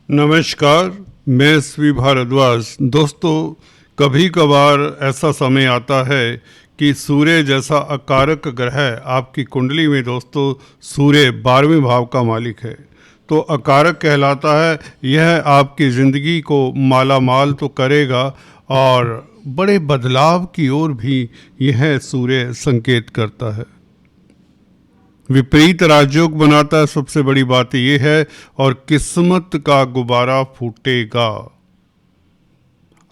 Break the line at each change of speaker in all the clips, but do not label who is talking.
नमस्कार, मैं श्री भारद्वाज। दोस्तों, कभी कभार ऐसा समय आता है कि सूर्य जैसा अकारक ग्रह आपकी कुंडली में दोस्तों सूर्य 12वें भाव का मालिक है तो अकारक कहलाता है। यह आपकी ज़िंदगी को माला माल तो करेगा और बड़े बदलाव की ओर भी यह सूर्य संकेत करता है। विपरीत राजयोग बनाता है, सबसे बड़ी बात यह है, और किस्मत का गुब्बारा फूटेगा।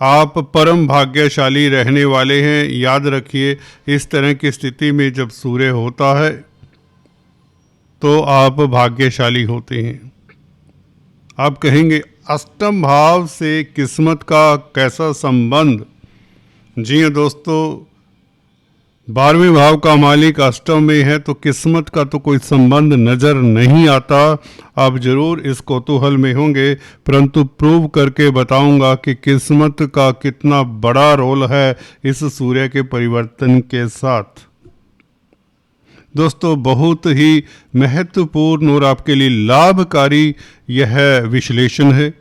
आप परम भाग्यशाली रहने वाले हैं। याद रखिए, इस तरह की स्थिति में जब सूर्य होता है तो आप भाग्यशाली होते हैं। आप कहेंगे अष्टम भाव से किस्मत का कैसा संबंध? जी हाँ दोस्तों, 12वें भाव का मालिक अष्टम में है तो किस्मत का तो कोई संबंध नज़र नहीं आता। आप जरूर इस कौतूहल में होंगे, परंतु प्रूव करके बताऊंगा कि किस्मत का कितना बड़ा रोल है इस सूर्य के परिवर्तन के साथ। दोस्तों, बहुत ही महत्वपूर्ण और आपके लिए लाभकारी यह विश्लेषण है।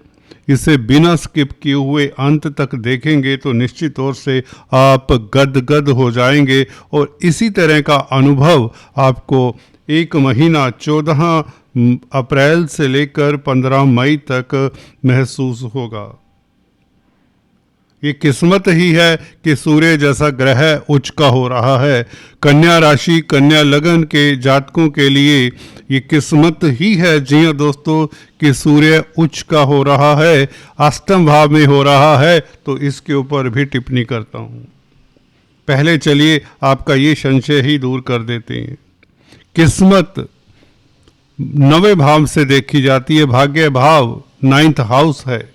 इसे बिना स्किप किए हुए अंत तक देखेंगे तो निश्चित तौर से आप गदगद हो जाएंगे और इसी तरह का अनुभव आपको एक महीना 14 अप्रैल से लेकर 15 मई तक महसूस होगा। ये किस्मत ही है कि सूर्य जैसा ग्रह उच्च का हो रहा है। कन्या राशि, कन्या लगन के जातकों के लिए ये किस्मत ही है। जी हाँ दोस्तों, कि सूर्य उच्च का हो रहा है, अष्टम भाव में हो रहा है, तो इसके ऊपर भी टिप्पणी करता हूँ। पहले चलिए आपका ये संशय ही दूर कर देते हैं। किस्मत 9वें भाव से देखी जाती है, भाग्य भाव 9th हाउस है,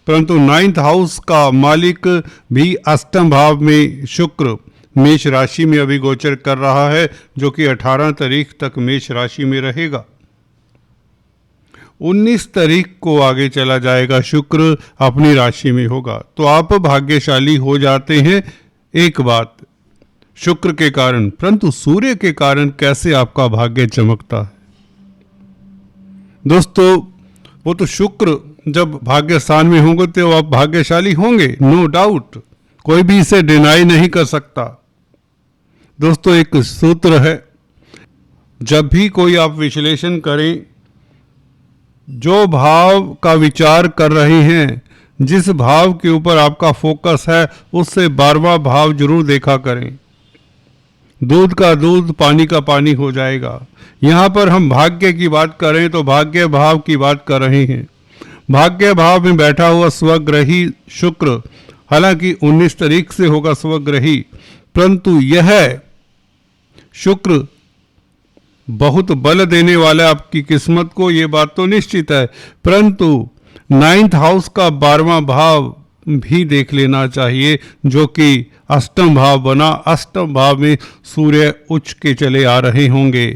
परंतु 9th हाउस का मालिक भी अष्टम भाव में शुक्र मेष राशि में अभी गोचर कर रहा है, जो कि 18 तारीख तक मेष राशि में रहेगा। 19 तारीख को आगे चला जाएगा, शुक्र अपनी राशि में होगा। तो आप भाग्यशाली हो जाते हैं। एक बात शुक्र के कारण, परंतु सूर्य के कारण कैसे आपका भाग्य चमकता है? दोस्तों, वो तो शुक्र जब भाग्य स्थान में होंगे तो आप भाग्यशाली होंगे, नो डाउट, कोई भी इसे डिनाई नहीं कर सकता। दोस्तों, एक सूत्र है, जब भी कोई आप विश्लेषण करें, जो भाव का विचार कर रहे हैं, जिस भाव के ऊपर आपका फोकस है, उससे 12वां भाव जरूर देखा करें। दूध का दूध, पानी का पानी हो जाएगा। यहाँ पर हम भाग्य की बात करें तो भाग्य भाव की बात कर रहे हैं। भाग्य भाव में बैठा हुआ स्वग्रही शुक्र, हालांकि 19 तारीख से होगा स्वग्रही, परंतु यह शुक्र बहुत बल देने वाला आपकी किस्मत को, ये बात तो निश्चित है। परंतु 9th हाउस का 12वां भाव भी देख लेना चाहिए, जो कि अष्टम भाव बना। अष्टम भाव में सूर्य उच्च के चले आ रहे होंगे।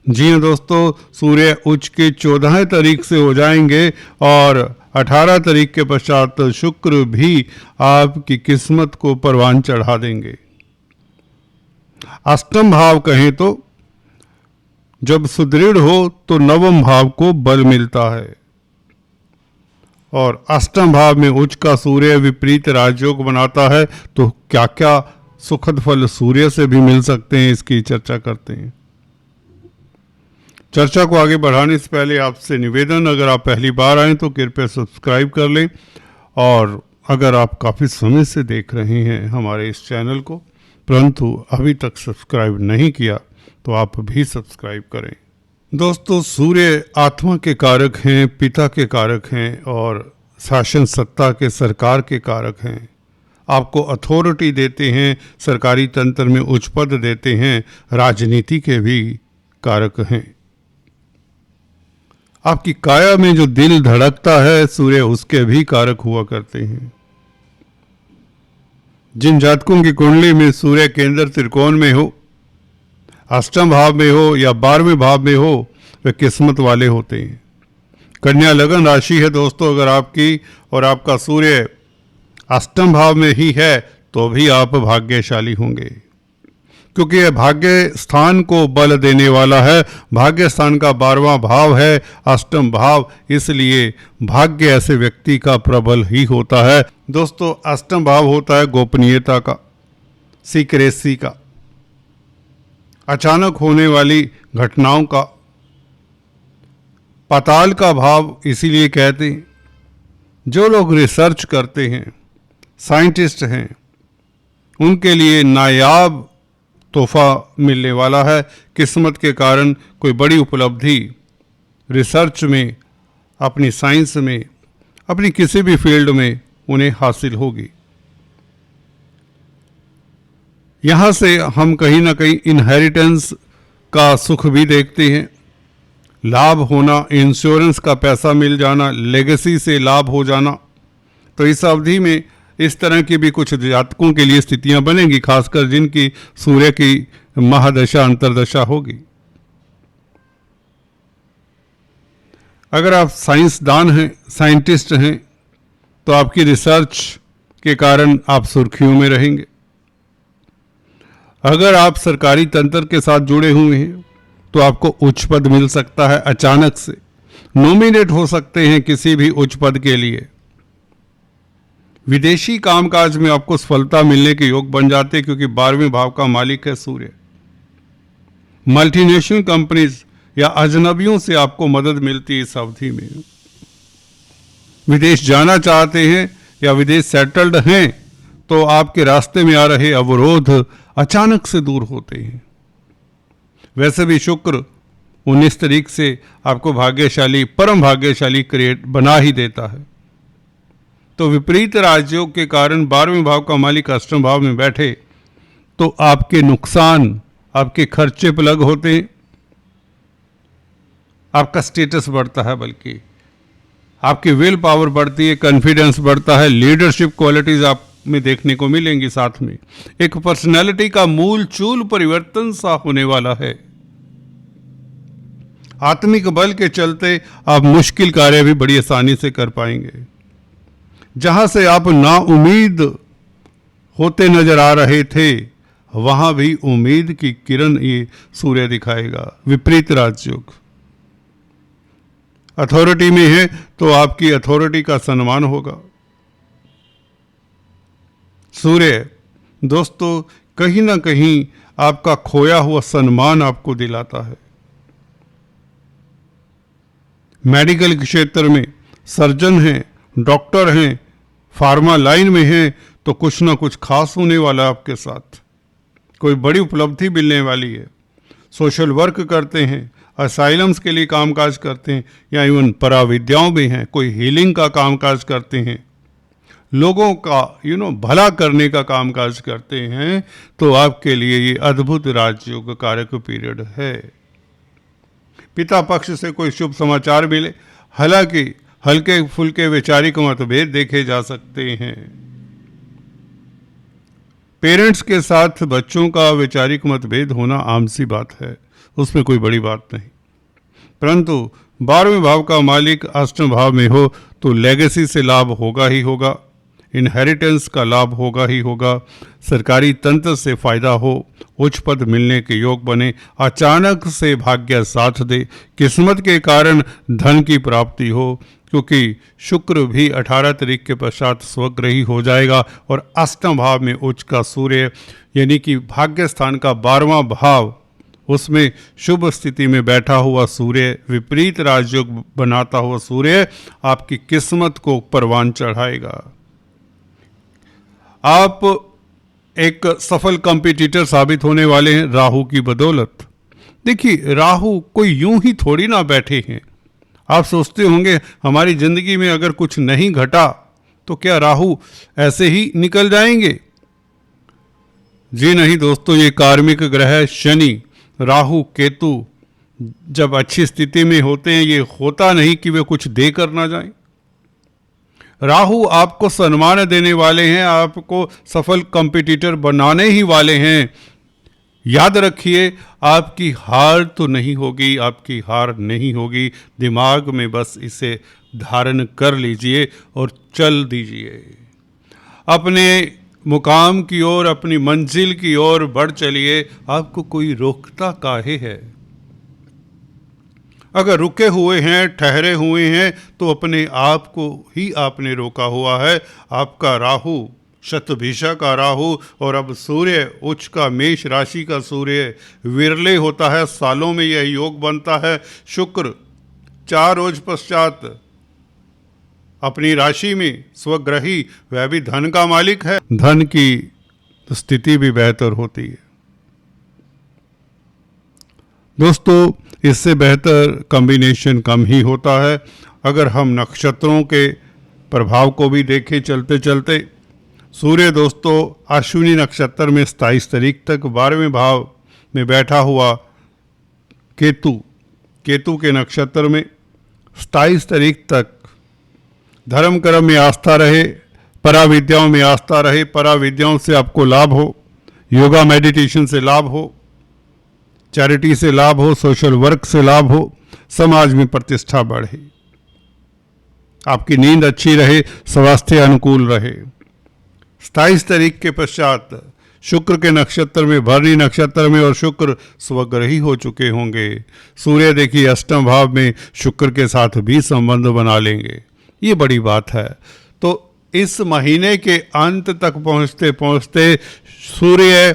जी हाँ दोस्तों, सूर्य उच्च के 14 तारीख से हो जाएंगे और 18 तारीख के पश्चात शुक्र भी आपकी किस्मत को परवान चढ़ा देंगे। अष्टम भाव कहें तो जब सुदृढ़ हो तो 9वें भाव को बल मिलता है, और अष्टम भाव में उच्च का सूर्य विपरीत राजयोग बनाता है। तो क्या क्या सुखद फल सूर्य से भी मिल सकते हैं, इसकी चर्चा करते हैं। चर्चा को आगे बढ़ाने से पहले आपसे निवेदन, अगर आप पहली बार आएँ तो कृपया सब्सक्राइब कर लें, और अगर आप काफ़ी समय से देख रहे हैं हमारे इस चैनल को, परंतु अभी तक सब्सक्राइब नहीं किया, तो आप भी सब्सक्राइब करें। दोस्तों, सूर्य आत्मा के कारक हैं, पिता के कारक हैं, और शासन सत्ता के, सरकार के कारक हैं। आपको अथॉरिटी देते हैं, सरकारी तंत्र में उच्च पद देते हैं, राजनीति के भी कारक हैं। आपकी काया में जो दिल धड़कता है, सूर्य उसके भी कारक हुआ करते हैं। जिन जातकों की कुंडली में सूर्य केंद्र त्रिकोण में हो, अष्टम भाव में हो या 12वें भाव में हो, वे किस्मत वाले होते हैं। कन्या लगन राशि है दोस्तों अगर आपकी, और आपका सूर्य अष्टम भाव में ही है, तो भी आप भाग्यशाली होंगे। क्योंकि यह भाग्य स्थान को बल देने वाला है। भाग्य स्थान का 12वां भाव है अष्टम भाव, इसलिए भाग्य ऐसे व्यक्ति का प्रबल ही होता है। दोस्तों, अष्टम भाव होता है गोपनीयता का, सीक्रेसी का, अचानक होने वाली घटनाओं का। पाताल का भाव इसीलिए कहते हैं जो लोग रिसर्च करते हैं, साइंटिस्ट हैं, उनके लिए नायाब तोहफा मिलने वाला है। किस्मत के कारण कोई बड़ी उपलब्धि रिसर्च में, अपनी साइंस में, अपनी किसी भी फील्ड में उन्हें हासिल होगी। यहाँ से हम कहीं ना कहीं इनहेरिटेंस का सुख भी देखते हैं, लाभ होना, इंश्योरेंस का पैसा मिल जाना, लेगेसी से लाभ हो जाना। तो इस अवधि में इस तरह की भी कुछ जातकों के लिए स्थितियां बनेंगी, खासकर जिनकी सूर्य की महादशा अंतर्दशा होगी। अगर आप साइंसदान हैं, साइंटिस्ट हैं, तो आपकी रिसर्च के कारण आप सुर्खियों में रहेंगे। अगर आप सरकारी तंत्र के साथ जुड़े हुए हैं तो आपको उच्च पद मिल सकता है, अचानक से नॉमिनेट हो सकते हैं किसी भी उच्च पद के लिए। विदेशी कामकाज में आपको सफलता मिलने के योग बन जाते हैं, क्योंकि 12वें भाव का मालिक है सूर्य। मल्टीनेशनल कंपनीज या अजनबियों से आपको मदद मिलती है इस अवधि में। विदेश जाना चाहते हैं या विदेश सेटल्ड हैं तो आपके रास्ते में आ रहे अवरोध अचानक से दूर होते हैं। वैसे भी शुक्र 19 तारीख से आपको भाग्यशाली, परम भाग्यशाली क्रिएट बना ही देता है। तो विपरीत राजयोग के कारण 12वें भाव का मालिक अष्टम भाव में बैठे तो आपके नुकसान, आपके खर्चे प्लग होते हैं, आपका स्टेटस बढ़ता है, बल्कि आपकी विल पावर बढ़ती है, कॉन्फिडेंस बढ़ता है, लीडरशिप क्वालिटीज आप में देखने को मिलेंगी। साथ में एक पर्सनैलिटी का मूल चूल परिवर्तन सा होने वाला है। आत्मिक बल के चलते आप मुश्किल कार्य भी बड़ी आसानी से कर पाएंगे। जहां से आप ना उम्मीद होते नजर आ रहे थे, वहां भी उम्मीद की किरण ये सूर्य दिखाएगा। विपरीत राजयोग, अथॉरिटी में है तो आपकी अथॉरिटी का सम्मान होगा। सूर्य दोस्तों कहीं ना कहीं आपका खोया हुआ सम्मान आपको दिलाता है। मेडिकल क्षेत्र में सर्जन हैं, डॉक्टर हैं, फार्मा लाइन में हैं, तो कुछ ना कुछ खास होने वाला है आपके साथ, कोई बड़ी उपलब्धि मिलने वाली है। सोशल वर्क करते हैं, असाइलम्स के लिए कामकाज करते हैं, या इवन पराविद्याओं में हैं, कोई हीलिंग का कामकाज करते हैं, लोगों का भला करने का कामकाज करते हैं, तो आपके लिए ये अद्भुत राजयोग कारक पीरियड है। पिता पक्ष से कोई शुभ समाचार मिले, हालांकि हल्के फुल्के वैचारिक मतभेद देखे जा सकते हैं। पेरेंट्स के साथ बच्चों का वैचारिक मतभेद होना आम सी बात है, उसमें कोई बड़ी बात नहीं। परंतु 12वें भाव का मालिक अष्टम भाव में हो तो लेगेसी से लाभ होगा ही होगा, इनहेरिटेंस का लाभ होगा ही होगा, सरकारी तंत्र से फायदा हो, उच्च पद मिलने के योग बने, अचानक से भाग्य साथ दे, किस्मत के कारण धन की प्राप्ति हो, क्योंकि शुक्र भी 18 तारीख के पश्चात स्वग्रही हो जाएगा और अष्टम भाव में उच्च का सूर्य यानी कि भाग्य स्थान का 12वां भाव, उसमें शुभ स्थिति में बैठा हुआ सूर्य, विपरीत राजयोग बनाता हुआ सूर्य आपकी किस्मत को परवान चढ़ाएगा। आप एक सफल कंपटीटर साबित होने वाले हैं राहु की बदौलत। देखिए, राहु कोई यूं ही थोड़ी ना बैठे हैं। आप सोचते होंगे हमारी जिंदगी में अगर कुछ नहीं घटा तो क्या राहु ऐसे ही निकल जाएंगे? जी नहीं दोस्तों, ये कार्मिक ग्रह शनि, राहु, केतु जब अच्छी स्थिति में होते हैं, ये होता नहीं कि वे कुछ दे कर ना जाएं। राहु आपको सम्मान देने वाले हैं, आपको सफल कंपटीटर बनाने ही वाले हैं। याद रखिए, आपकी हार तो नहीं होगी, आपकी हार नहीं होगी। दिमाग में बस इसे धारण कर लीजिए और चल दीजिए। अपने मुकाम की ओर, अपनी मंजिल की ओर बढ़ चलिए, आपको कोई रोकता काहे है। अगर रुके हुए हैं, ठहरे हुए हैं, तो अपने आप को ही आपने रोका हुआ है। आपका राहु शतभिषा का राहु और अब सूर्य उच्च का मेष राशि का सूर्य विरले होता है, सालों में यह योग बनता है। शुक्र 4 रोज पश्चात अपनी राशि में स्वग्रही, वह भी धन का मालिक है, धन की स्थिति भी बेहतर होती है। दोस्तों, इससे बेहतर कॉम्बिनेशन कम ही होता है। अगर हम नक्षत्रों के प्रभाव को भी देखें चलते चलते, सूर्य दोस्तों अश्विनी नक्षत्र में 27 तारीख तक 12वें भाव में बैठा हुआ केतु के नक्षत्र में 27 तारीख तक धर्म कर्म में आस्था रहे, पराविद्याओं में आस्था रहे, पराविद्याओं से आपको लाभ हो, योगा मेडिटेशन से लाभ हो, चैरिटी से लाभ हो, सोशल वर्क से लाभ हो, समाज में प्रतिष्ठा बढ़े, आपकी नींद अच्छी रहे, स्वास्थ्य अनुकूल रहे। 27 तारीख के पश्चात शुक्र के नक्षत्र में, भरणी नक्षत्र में, और शुक्र स्वग्रही हो चुके होंगे। सूर्य देखिए अष्टम भाव में शुक्र के साथ भी संबंध बना लेंगे, ये बड़ी बात है। तो इस महीने के अंत तक पहुंचते पहुंचते सूर्य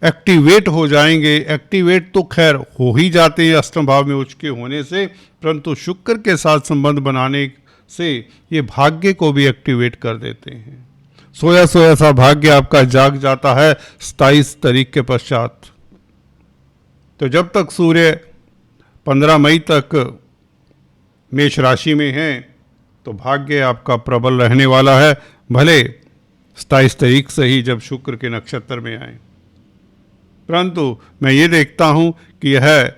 एक्टिवेट हो जाएंगे। एक्टिवेट तो खैर हो ही जाते हैं अष्टम भाव में उच्च के होने से, परंतु शुक्र के साथ संबंध बनाने से ये भाग्य को भी एक्टिवेट कर देते हैं। सोया सोया सा भाग्य आपका जाग जाता है 27 तारीख के पश्चात। तो जब तक सूर्य 15 मई तक मेष राशि में है तो भाग्य आपका प्रबल रहने वाला है, भले 27 तारीख से ही जब शुक्र के नक्षत्र में आए। परंतु मैं ये देखता हूँ कि यह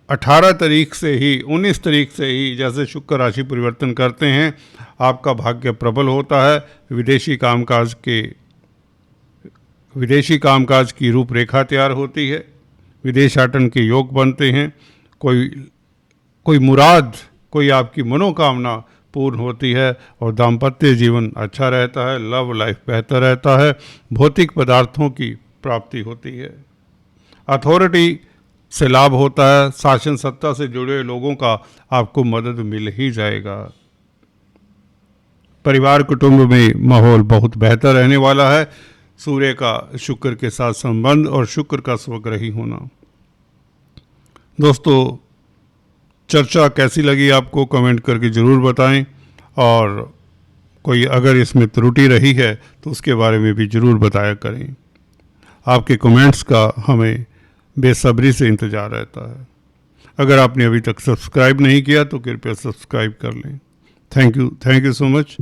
18 तारीख से ही, 19 तारीख से ही जैसे शुक्र राशि परिवर्तन करते हैं, आपका भाग्य प्रबल होता है। विदेशी कामकाज की रूपरेखा तैयार होती है, विदेशाटन के योग बनते हैं, कोई मुराद, कोई आपकी मनोकामना पूर्ण होती है और दाम्पत्य जीवन अच्छा रहता है, लव लाइफ बेहतर रहता है, भौतिक पदार्थों की प्राप्ति होती है, अथॉरिटी से लाभ होता है, शासन सत्ता से जुड़े लोगों का आपको मदद मिल ही जाएगा। परिवार कुटुंब में माहौल बहुत बेहतर रहने वाला है। सूर्य का शुक्र के साथ संबंध और शुक्र का स्वग्रही होना। दोस्तों, चर्चा कैसी लगी आपको कमेंट करके ज़रूर बताएं, और कोई अगर इसमें त्रुटि रही है तो उसके बारे में भी ज़रूर बताया करें। आपके कमेंट्स का हमें बेसब्री से इंतज़ार रहता है। अगर आपने अभी तक सब्सक्राइब नहीं किया तो कृपया सब्सक्राइब कर लें। Thank you so much.